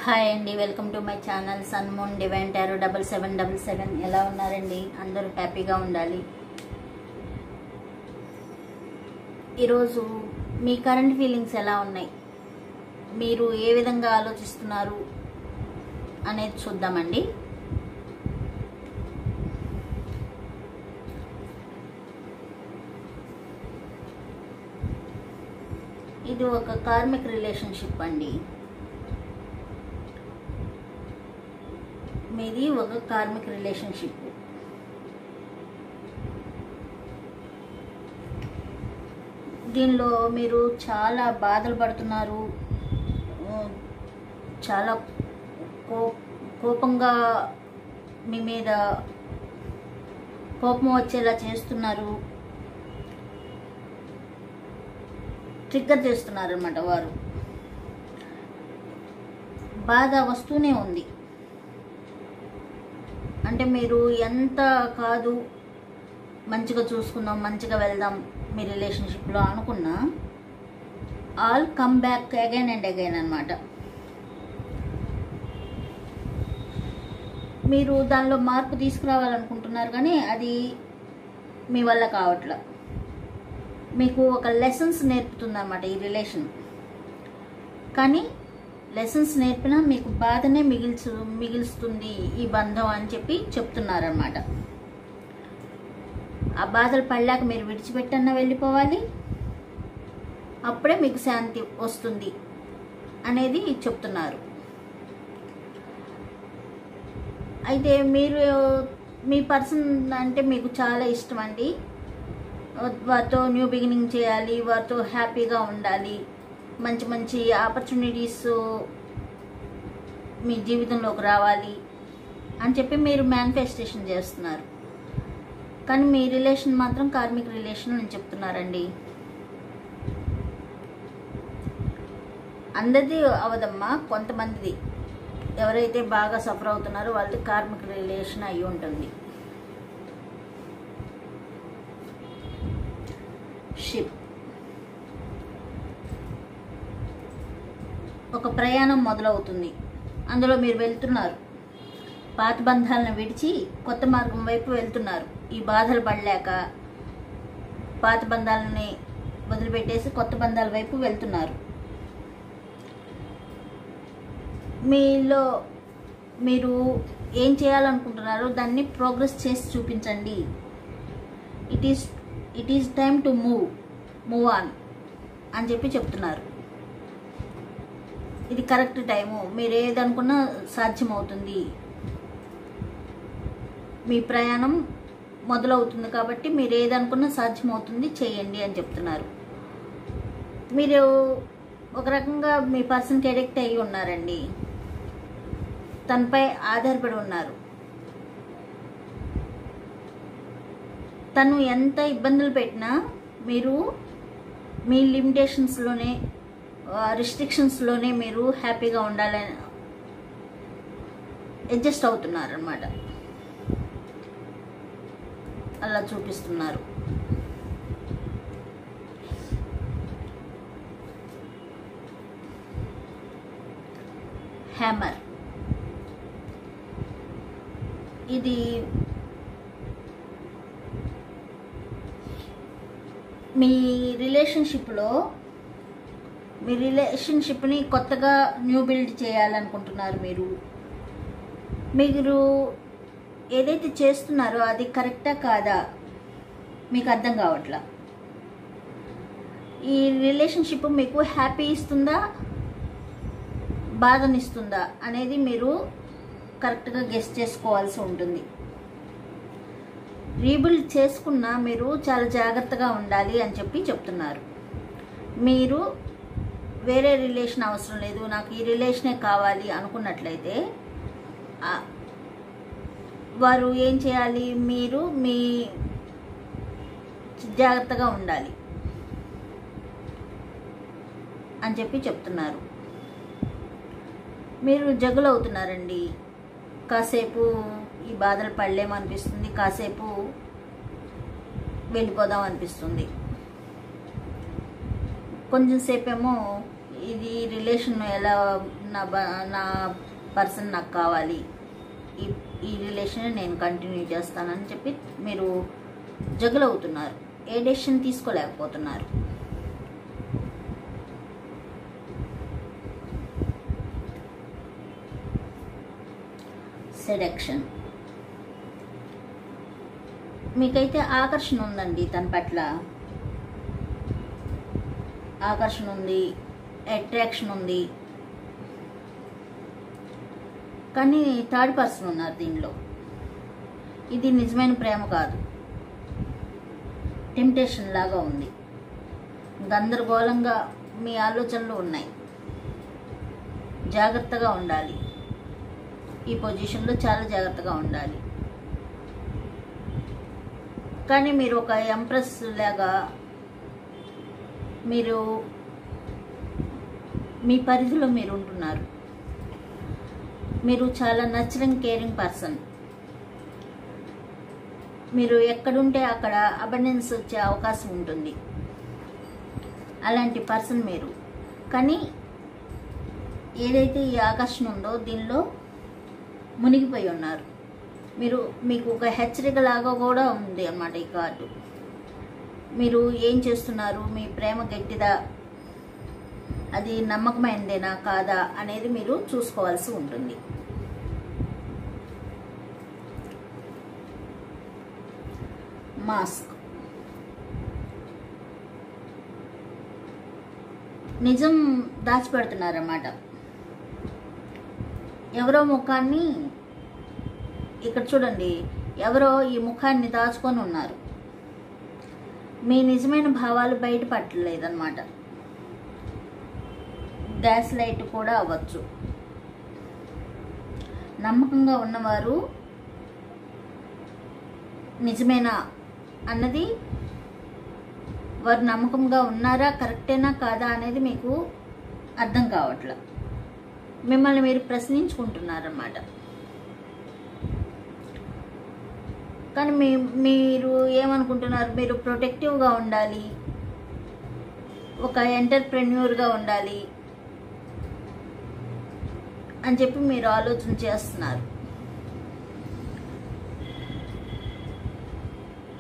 Hi అండి, welcome to my channel sun moon divine tarot 7777. ఎలా ఉన్నారండి? అందరూ హ్యాపీగా ఉండాలి. ఈరోజు మీ కరెంట్ ఫీలింగ్స్ ఎలా ఉన్నాయి, మీరు ఏ విధంగా ఆలోచిస్తున్నారు అనేది చూద్దామండి. ఇది ఒక కార్మిక్ రిలేషన్షిప్ అండి. మీది ఒక కార్మిక్ రిలేషన్షిప్. దీనిలో మీరు చాలా బాధలు పడుతున్నారు, చాలా కోపంగా మీ మీద కోపం వచ్చేలా చేస్తున్నారు, ట్రిగ్గర్ చేస్తున్నారు అన్నమాట. వారు బాధ వస్తూనే ఉంది. అంటే మీరు ఎంత కాదు మంచిగా చూసుకుందాం, మంచిగా వెళ్దాం మీ రిలేషన్షిప్లో అనుకున్నా, all come back again and again అన్నమాట. మీరు దానిలో మార్పు తీసుకురావాలనుకుంటున్నారు, కానీ అది మీ వల్ల కావట్లా. మీకు ఒక లెసన్స్ నేర్పుతుంది అన్నమాట ఈ రిలేషన్. కానీ లెసన్స్ నేర్పినా మీకు బాధనే మిగిల్స్తుంది ఈ బంధం అని చెప్పి చెప్తున్నారన్నమాట. ఆ బాధలు పడలేక మీరు విడిచిపెట్టన్నా వెళ్ళిపోవాలి, అప్పుడే మీకు శాంతి వస్తుంది అనేది చెప్తున్నారు. అయితే మీరు మీ పర్సన్ అంటే మీకు చాలా ఇష్టం అండి. వారితో న్యూ బిగినింగ్ చేయాలి, వారితో హ్యాపీగా ఉండాలి, మంచి మంచి ఆపర్చునిటీస్ మీ జీవితంలోకి రావాలి అని చెప్పి మీరు మేనిఫెస్టేషన్ చేస్తున్నారు. కానీ మీ రిలేషన్ మాత్రం కార్మిక్ రిలేషన్ అని చెప్తున్నారండి. అందరిది అవదమ్మా, కొంతమందిది ఎవరైతే బాగా సఫర్ అవుతున్నారో వాళ్ళది కార్మిక్ రిలేషన్ అయి ఉంటుంది. షిప్ ఒక ప్రయాణం మొదలవుతుంది. అందులో మీరు వెళ్తున్నారు, పాత బంధాలను విడిచి కొత్త మార్గం వైపు వెళ్తున్నారు. ఈ బాధలు పడలేక పాత బంధాలని వదిలిపెట్టేసి కొత్త బంధాల వైపు వెళ్తున్నారు. మీలో మీరు ఏం చేయాలనుకుంటున్నారో దాన్ని ప్రోగ్రెస్ చేసి చూపించండి. It is time to move on అని చెప్పి చెప్తున్నారు. ఇది కరెక్ట్ టైము, మీరు ఏదనుకున్నా సాధ్యమవుతుంది. మీ ప్రయాణం మొదలవుతుంది కాబట్టి మీరు ఏదనుకున్నా సాధ్యమవుతుంది, చేయండి అని చెప్తున్నారు. మీరు ఒక రకంగా మీ పర్సన్కి అడిక్ట్ అయ్యి ఉన్నారండి, తనపై ఆధారపడి ఉన్నారు. తను ఎంత ఇబ్బందులు పెట్టినా మీరు మీ లిమిటేషన్స్లోనే, రిస్ట్రిక్షన్స్లోనే మీరు హ్యాపీగా ఉండాలని అడ్జస్ట్ అవుతున్నారు అన్నమాట. అలా చూపిస్తున్నారు. హ్యామర్ ఇది మీ రిలేషన్షిప్ని కొత్తగా న్యూ బిల్డ్ చేయాలనుకుంటున్నారు. మీరు ఏదైతే చేస్తున్నారో అది కరెక్టా కాదా మీకు అర్థం కావట్లా. ఈ రిలేషన్షిప్ మీకు హ్యాపీ ఇస్తుందా, బాధనిస్తుందా అనేది మీరు కరెక్ట్గా గెస్ చేసుకోవాల్సి ఉంటుంది. రీబిల్డ్ చేసుకున్నా మీరు చాలా జాగ్రత్తగా ఉండాలి అని చెప్పి చెప్తున్నారు. మీరు వేరే రిలేషన్ అవసరం లేదు, నాకు ఈ రిలేషనే కావాలి అనుకున్నట్లయితే వారు ఏం చేయాలి, మీరు మీ జాగ్రత్తగా ఉండాలి అని చెప్పి చెప్తున్నారు. మీరు జగులు అవుతున్నారండి. కాసేపు ఈ బాధలు పడలేమనిపిస్తుంది, కాసేపు వెళ్ళిపోదాం అనిపిస్తుంది. కొంచెం సేపేమో ఇది రిలేషన్ ఎలా నా పర్సన్ నాకు కావాలి, ఈ రిలేషన్ నేను కంటిన్యూ చేస్తానని చెప్పి మీరు జగులు అవుతున్నారు. ఏ డెసిషన్ తీసుకోలేకపోతున్నారు. సెడక్షన్. మీకైతే ఆకర్షణ ఉందండి, తన పట్ల ఆకర్షణ ఉంది, అట్రాక్షన్ ఉంది. కానీ థర్డ్ పర్సన్ ఉన్నారు దీనిలో. ఇది నిజమైన ప్రేమ కాదు, టెంప్టేషన్ లాగా ఉంది. గందరగోళంగా మీ ఆలోచనలు ఉన్నాయి. జాగ్రత్తగా ఉండాలి. ఈ పొజిషన్లో చాలా జాగ్రత్తగా ఉండాలి. కానీ మీరు ఒక ఎంప్రెస్ లాగా మీరు మీ పరిధిలో మీరు ఉంటున్నారు. మీరు చాలా నర్చరింగ్, కేరింగ్ పర్సన్. మీరు ఎక్కడుంటే అక్కడ అబండెన్స్ వచ్చే అవకాశం ఉంటుంది. అలాంటి పర్సన్ మీరు. కానీ ఏదైతే ఈ ఆకర్షణ ఉందో దీనిలో మునిగిపోయి ఉన్నారు మీరు. మీకు ఒక హెచ్చరిక లాగా కూడా ఉంది అన్నమాట ఈ కార్డు. మీరు ఏం చేస్తున్నారు, మీ ప్రేమ గట్టిదా, అది నమ్మకమైనదేనా కాదా అనేది మీరు చూసుకోవాల్సి ఉంటుంది. మాస్క్. నిజం దాచిపెడుతున్నారన్నమాట. ఎవరో ముఖాన్ని, ఇక్కడ చూడండి, ఎవరో ఈ ముఖాన్ని దాచుకొని ఉన్నారు. మీ నిజమైన భావాలు బయటపడలేదన్నమాట. గ్యాస్ లైట్ కూడా అవ్వచ్చు. నమ్మకంగా ఉన్నవారు నిజమేనా అన్నది, వారు నమ్మకంగా ఉన్నారా, కరెక్టేనా కాదా అనేది మీకు అర్థం కావట్లే. మిమ్మల్ని మీరు ప్రశ్నించుకుంటున్నారన్నమాట. కానీ మీరు ఏమనుకుంటున్నారు, మీరు ప్రొటెక్టివ్గా ఉండాలి, ఒక ఎంటర్ప్రెన్యూర్గా ఉండాలి అని చెప్పి మీరు ఆలోచన చేస్తున్నారు.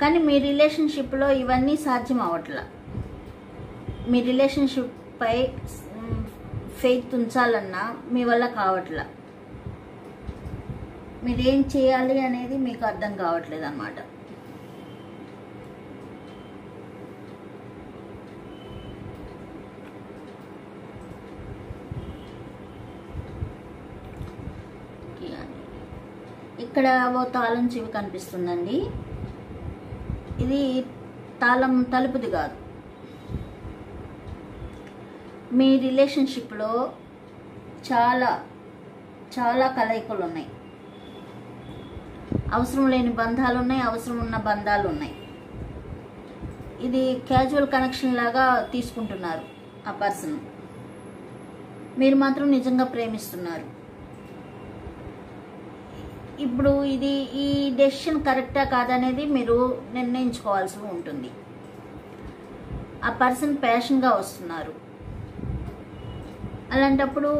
కానీ మీ రిలేషన్షిప్లో ఇవన్నీ సాధ్యం అవ్వట్లా. మీ రిలేషన్షిప్ పై ఫెయిత్ ఉంచాలన్నా మీ వల్ల కావట్లా. మీరేం చేయాలి అనేది మీకు అర్థం కావట్లేదు అన్నమాట. ఇక్కడ ఓ తాళం చెవి కనిపిస్తుందండి. ఇది తాళం తలుపుది కాదు. మీ రిలేషన్షిప్లో చాలా చాలా కలయికలు ఉన్నాయి. అవసరం లేని బంధాలు ఉన్నాయి, అవసరం ఉన్న బంధాలు ఉన్నాయి. ఇది క్యాజువల్ కనెక్షన్ లాగా తీసుకుంటున్నారు ఆ పర్సన్. మీరు మాత్రం నిజంగా ప్రేమిస్తున్నారు. ఇప్పుడు ఇది ఈ డెసిషన్ కరెక్టా కాదనేది మీరు నిర్ణయించుకోవాల్సి ఉంటుంది. ఆ పర్సన్ ప్యాషన్గా వస్తున్నారు. అలాంటప్పుడు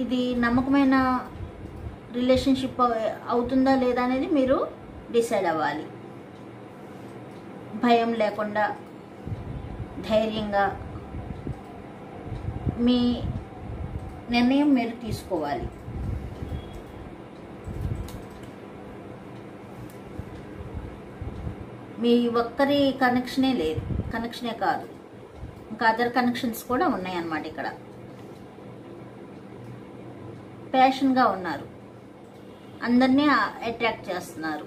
ఇది నమ్మకమైన రిలేషన్షిప్ అవుతుందా లేదా అనేది మీరు డిసైడ్ అవ్వాలి. భయం లేకుండా ధైర్యంగా మీ నిర్ణయం మీరు తీసుకోవాలి. మీ ఒక్కరి కనెక్షనే లేదు, కనెక్షనే కాదు, ఇంకా అదర్ కనెక్షన్స్ కూడా ఉన్నాయన్నమాట. ఇక్కడ ప్యాషన్గా ఉన్నారు, అందరినీ అట్రాక్ట్ చేస్తున్నారు.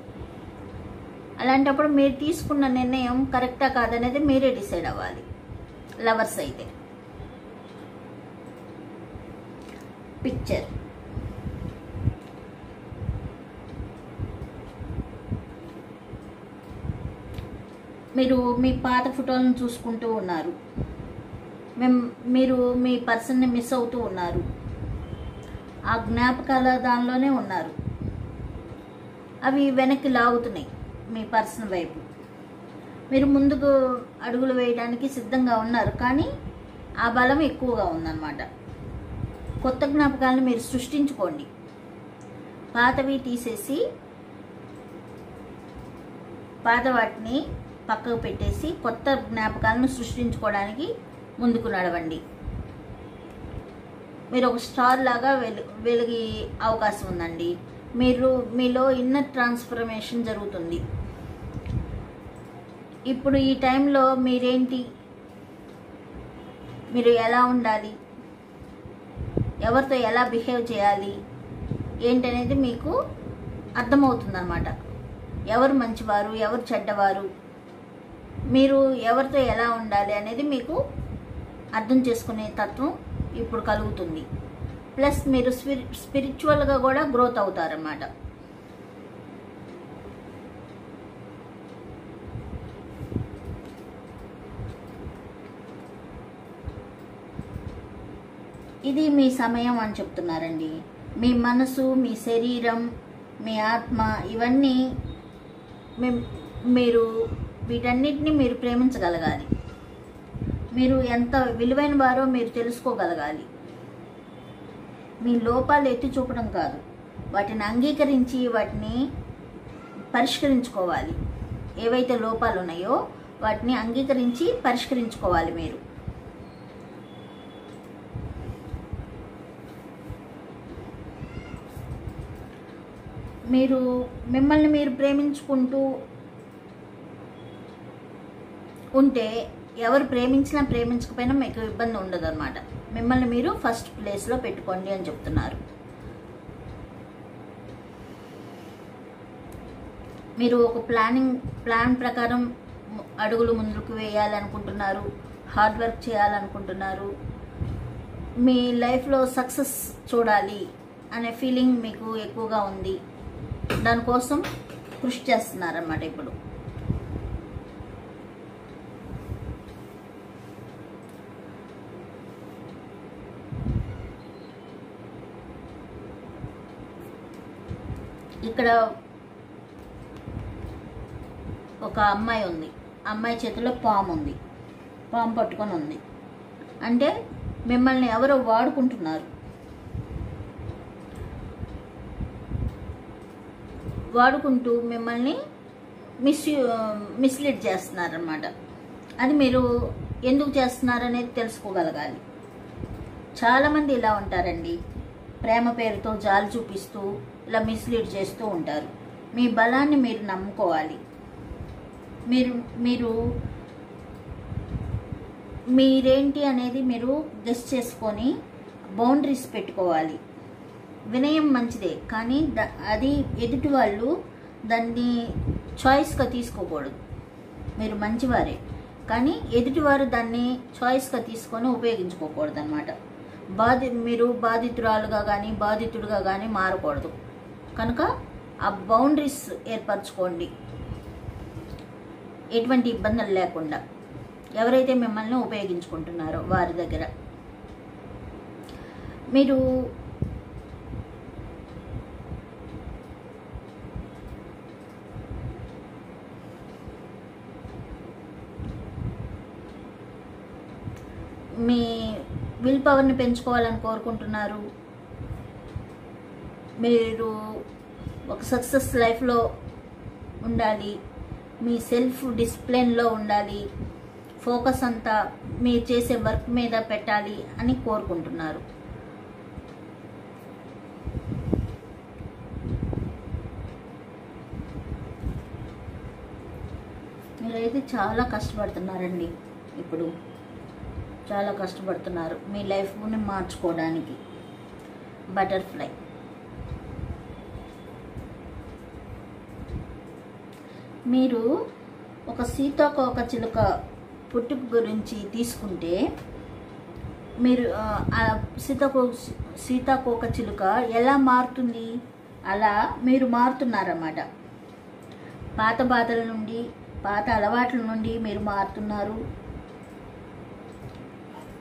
అలాంటప్పుడు మీరు తీసుకున్న నిర్ణయం కరెక్టా కాదనేది మీరే డిసైడ్ అవ్వాలి. లవర్స్ అయితే పిక్చర్. మీరు మీ పాత ఫోటోలను చూసుకుంటూ ఉన్నారు. మీరు మీ పర్సన్ని మిస్ అవుతూ ఉన్నారు. ఆ జ్ఞాపకాల దానిలోనే ఉన్నారు. అవి వెనక్కి లాగుతున్నాయి మీ పర్సన్ వైపు. మీరు ముందుకు అడుగులు వేయడానికి సిద్ధంగా ఉన్నారు, కానీ ఆ బలం ఎక్కువగా ఉందన్నమాట. కొత్త జ్ఞాపకాలను మీరు సృష్టించుకోండి. పాతవి తీసేసి పాత వాటిని పక్కకు పెట్టేసి కొత్త జ్ఞాపకాలను సృష్టించుకోవడానికి ముందుకు నడవండి. మీరు ఒక స్టార్ లాగా వెలిగే అవకాశం ఉందండి. మీలో ఇన్నర్ ట్రాన్స్ఫర్మేషన్ జరుగుతుంది. ఇప్పుడు ఈ టైంలో మీరు ఎలా ఉండాలి, ఎవరితో ఎలా బిహేవ్ చేయాలి ఏంటనేది మీకు అర్థమవుతుందన్నమాట. ఎవరు మంచివారు, ఎవరు చెడ్డవారు, మీరు ఎవరితో ఎలా ఉండాలి అనేది మీకు అర్థం చేసుకునే తత్వం ఇప్పుడు కలుగుతుంది. ప్లస్ మీరు స్పిరిచువల్గా కూడా గ్రోత్ అవుతారన్నమాట. ఇది మీ సమయం అని చెప్తున్నారండి. మీ మనసు, మీ శరీరం, మీ ఆత్మ ఇవన్నీ వీటన్నిటిని మీరు ప్రేమించగలగాలి. మీరు ఎంత విలువైన వారో మీరు తెలుసుకోగలగాలి. మీ లోపాలు ఎత్తి చూపడం కాదు, వాటిని అంగీకరించి వాటిని పరిష్కరించుకోవాలి. ఏవైతే లోపాలు ఉన్నాయో వాటిని అంగీకరించి పరిష్కరించుకోవాలి. మీరు మిమ్మల్ని మీరు ప్రేమించుకుంటూ ఉంటే ఎవరు ప్రేమించినా ప్రేమించకపోయినా మీకు ఇబ్బంది ఉండదు అన్నమాట. మిమ్మల్ని మీరు ఫస్ట్ ప్లేస్లో పెట్టుకోండి అని చెప్తున్నారు. మీరు ఒక ప్లాన్ ప్రకారం అడుగులు ముందుకు వేయాలనుకుంటున్నారు, హార్డ్ వర్క్ చేయాలనుకుంటున్నారు. మీ లైఫ్లో సక్సెస్ చూడాలి అనే ఫీలింగ్ మీకు ఎక్కువగా ఉంది. దానికోసం కృషి చేస్తున్నారన్నమాట. ఇప్పుడు ఇక్కడ ఒక అమ్మాయి ఉంది. అమ్మాయి చేతిలో పాము ఉంది, పాము పట్టుకొని ఉంది. అంటే మిమ్మల్ని ఎవరో వాడుకుంటున్నారు. వాడుకుంటూ మిమ్మల్ని మిస్లీడ్ చేస్తున్నారన్నమాట. అది మీరు ఎందుకు చేస్తున్నారనేది తెలుసుకోగలగాలి. చాలామంది ఇలా ఉంటారండి. ప్రేమ పేరుతో జాలి చూపిస్తూ ఇలా మిస్లీడ్ చేస్తూ ఉంటారు. మీ బలాన్ని మీరు నమ్ముకోవాలి. మీరేంటి అనేది మీరు గెస్ చేసుకొని బౌండరీస్ పెట్టుకోవాలి. వినయం మంచిదే, కానీ అది ఎదుటి వాళ్ళు దాన్ని చాయిస్గా తీసుకోకూడదు. మీరు మంచివారే, కానీ ఎదుటివారు దాన్ని చాయిస్గా తీసుకొని ఉపయోగించుకోకూడదు అన్నమాట. మీరు బాధితురాలుగా కానీ బాధితుడిగా కానీ మారకూడదు. కనుక ఆ బౌండరీస్ ఏర్పరచుకోండి, ఎటువంటి ఇబ్బందులు లేకుండా. ఎవరైతే మిమ్మల్ని ఉపయోగించుకుంటున్నారో వారి దగ్గర మీరు మీ విల్ పవర్ని పెంచుకోవాలని కోరుకుంటున్నారు. మీరు ఒక సక్సెస్ లైఫ్లో ఉండాలి, మీ సెల్ఫ్ డిసిప్లిన్లో ఉండాలి, ఫోకస్ అంతా మీరు చేసే వర్క్ మీద పెట్టాలి అని కోరుకుంటున్నారు. మీరైతే చాలా కష్టపడుతున్నారండి. ఇప్పుడు చాలా కష్టపడుతున్నారు మీ లైఫ్ని మార్చుకోవడానికి. బటర్ఫ్లై మీరు ఒక సీతాకోకచిలుక పుట్టుక గురించి తీసుకుంటే, మీరు సీతాకోకచిలుక ఎలా మారుతుంది, అలా మీరు మారుతున్నారన్నమాట. పాత బాధల నుండి, పాత అలవాట్ల నుండి మీరు మారుతున్నారు.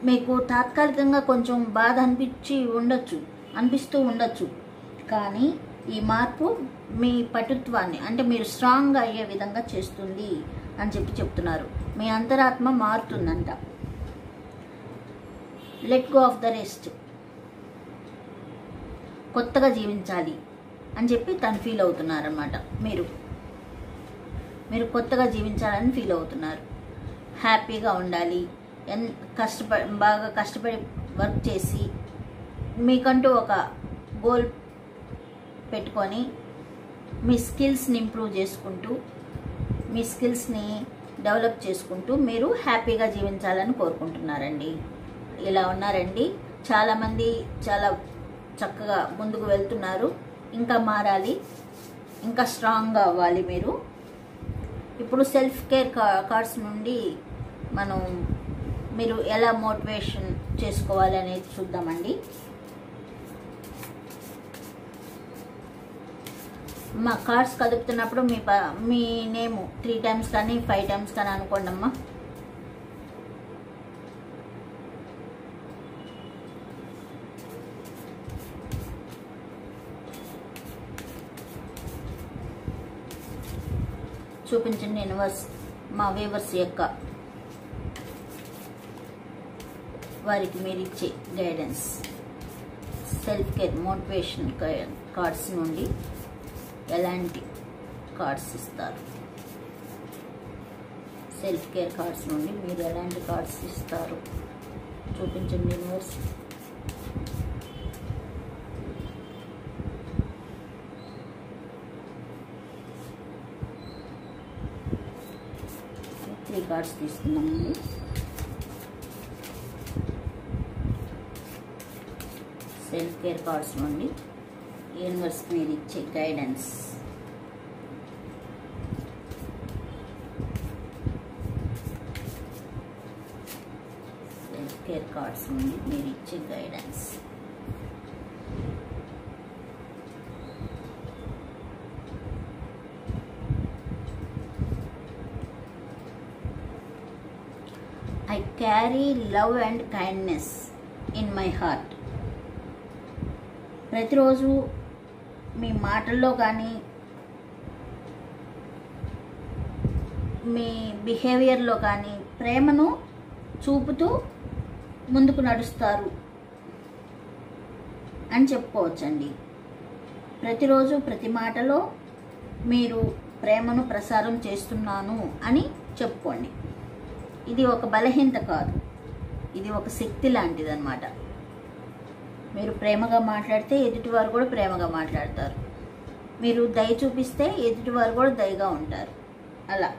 మీకు తాత్కాలికంగా కొంచెం బాధ అనిపిస్తూ ఉండొచ్చు, కానీ ఈ మార్పు మీ పటుత్వాన్ని, అంటే మీరు స్ట్రాంగ్గా అయ్యే విధంగా చేస్తుంది అని చెప్తున్నారు. మీ అంతరాత్మ మారుతుందంట. Let go of the rest. కొత్తగా జీవించాలి అని చెప్పి తను ఫీల్ అవుతున్నారన్నమాట. మీరు కొత్తగా జీవించాలని ఫీల్ అవుతున్నారు. హ్యాపీగా ఉండాలి, బాగా కష్టపడి వర్క్ చేసి మీకంటూ ఒక గోల్ పెట్టుకొని మీ స్కిల్స్ని ఇంప్రూవ్ చేసుకుంటూ, మీ స్కిల్స్ని డెవలప్ చేసుకుంటూ మీరు హ్యాపీగా జీవించాలని కోరుకుంటున్నారండి. ఇలా ఉన్నారండి. చాలామంది చాలా చక్కగా ముందుకు వెళ్తున్నారు. ఇంకా మారాలి, ఇంకా స్ట్రాంగ్గా అవ్వాలి మీరు. ఇప్పుడు సెల్ఫ్ కేర్ కార్డ్స్ నుండి మీరు ఎలా మోటివేషన్ చేసుకోవాలి అనేది చూద్దామండి. మా కార్డ్స్ కదుపుతున్నప్పుడు మీ నేమ్ 3 times కానీ 5 times కానీ అనుకోండి అమ్మా. చూపించండి యూనివర్స్, మా వ్యూవర్స్ యొక్క వారికి మీరు ఇచ్చే guidance. Self care motivation cards నుండి ఎలాంటి కార్డ్స్ ఇస్తారు? సెల్ఫ్ కేర్ కార్డ్స్ నుండి మీరు ఎలాంటి కార్డ్స్ ఇస్తారు చూపించండి యూనివర్స్. త్రీ కార్డ్స్ తీసుకున్నామండి. సెల్ఫ్ కేర్ కార్డ్స్ నుండి యూనివర్స్ మీరు ఇచ్చే గైడెన్స్. సెల్ఫ్ కేర్ కార్డ్స్ నుండి మీరు ఇచ్చే guidance. I carry love and kindness in my heart. ప్రతిరోజు మీ మాటల్లో కానీ మీ బిహేవియర్లో కానీ ప్రేమను చూపుతూ ముందుకు నడుస్తారు అని చెప్పుకోవచ్చండి. ప్రతిరోజు ప్రతి మాటలో మీరు ప్రేమను ప్రసారం చేస్తున్నాను అని చెప్పుకోండి. ఇది ఒక బలహీనత కాదు, ఇది ఒక శక్తి లాంటిది అన్నమాట. మీరు ప్రేమగా మాట్లాడితే ఎదుటివారు కూడా ప్రేమగా మాట్లాడతారు. మీరు దయ చూపిస్తే ఎదుటివారు కూడా దయగా ఉంటారు. అలా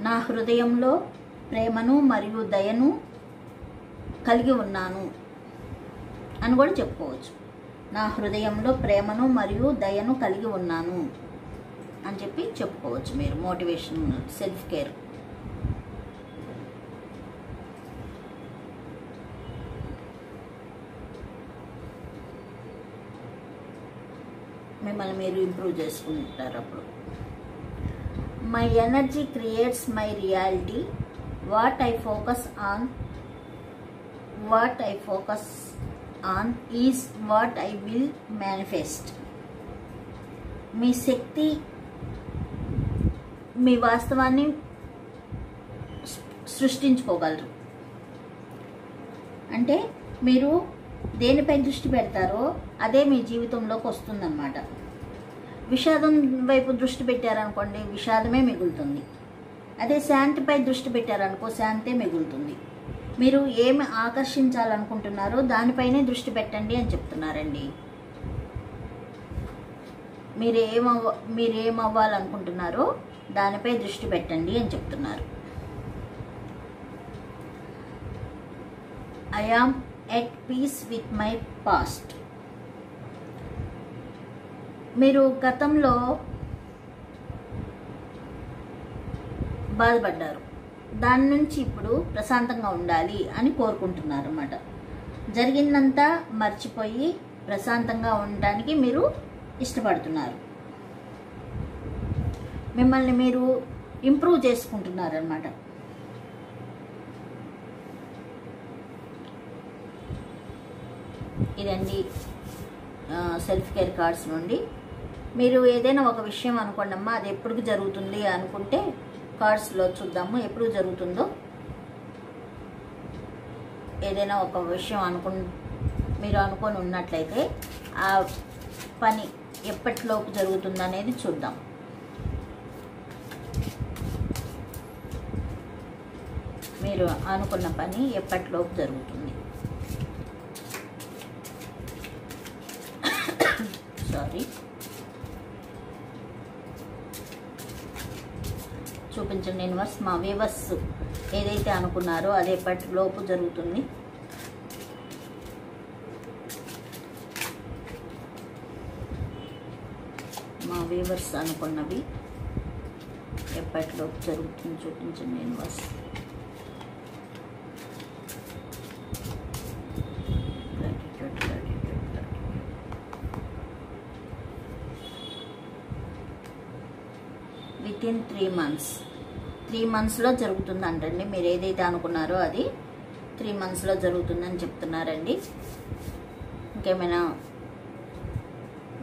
నా హృదయంలో ప్రేమను మరియు దయను కలిగి ఉన్నాను అని కూడా చెప్పుకోవచ్చు. నా హృదయంలో ప్రేమను మరియు దయను కలిగి ఉన్నాను అని చెప్పి చెప్పుకోవచ్చు మీరు. Motivation self care. మిమ్మల్ని మీరు ఇంప్రూవ్ చేసుకుంటారు అప్పుడు. My energy creates my reality. What I focus on is what I will manifest. మీ శక్తి మీ వాస్తవాన్ని సృష్టించుకోగలరు. అంటే మీరు దేనిపై దృష్టి పెడతారో అదే మీ జీవితంలోకి వస్తుందన్నమాట. విషాదం వైపు దృష్టి పెట్టారనుకోండి, విషాదమే మిగులుతుంది. అదే శాంతిపై దృష్టి పెట్టారనుకో, శాంతే మిగులుతుంది. మీరు ఏమి ఆకర్షించాలనుకుంటున్నారో దానిపైనే దృష్టి పెట్టండి అని చెప్తున్నారండి. మీరేమవ్వాలనుకుంటున్నారో దానిపై దృష్టి పెట్టండి అని చెప్తున్నారు. I am at peace with my past. మీరు గతంలో బాధపడ్డారు, దాని నుంచి ఇప్పుడు ప్రశాంతంగా ఉండాలి అని కోరుకుంటున్నారు అన్నమాట. జరిగిందంతా మర్చిపోయి ప్రశాంతంగా ఉండడానికి మీరు ఇష్టపడుతున్నారు. మిమ్మల్ని మీరు ఇంప్రూవ్ చేసుకుంటున్నారు అన్నమాట. ఇదండి సెల్ఫ్ కేర్ కార్డ్స్ నుండి. మీరు ఏదైనా ఒక విషయం అనుకోండి అమ్మా, అది ఎప్పుడు జరుగుతుంది అనుకుంటే కార్డ్స్లో చూద్దాము ఎప్పుడు జరుగుతుందో. ఏదైనా ఒక విషయం మీరు అనుకొని ఉన్నట్లయితే ఆ పని ఎప్పటిలోపు జరుగుతుందనేది చూద్దాం. మీరు అనుకున్న పని ఎప్పటిలోపు జరుగుతుంది. సారీ, చూపించండి యూనివర్స్. మా వ్యూవర్స్ ఏదైతే అనుకున్నారో అది ఎప్పటిలోపు జరుగుతుంది. మా వ్యూవర్స్ అనుకున్నవి ఎప్పటిలోపు జరుగుతుంది చూపించండి యూనివర్స్. Within 3 months. 3 monthsలో జరుగుతుందంటండి. మీరు ఏదైతే అనుకున్నారో అది 3 monthsలో జరుగుతుందని చెప్తున్నారండి. ఇంకేమైనా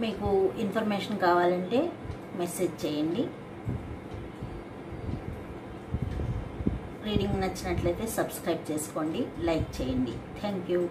మీకు ఇన్ఫర్మేషన్ కావాలంటే మెసేజ్ చేయండి. రీడింగ్ నచ్చినట్లయితే సబ్స్క్రైబ్ చేసుకోండి, లైక్ చేయండి. Thank you.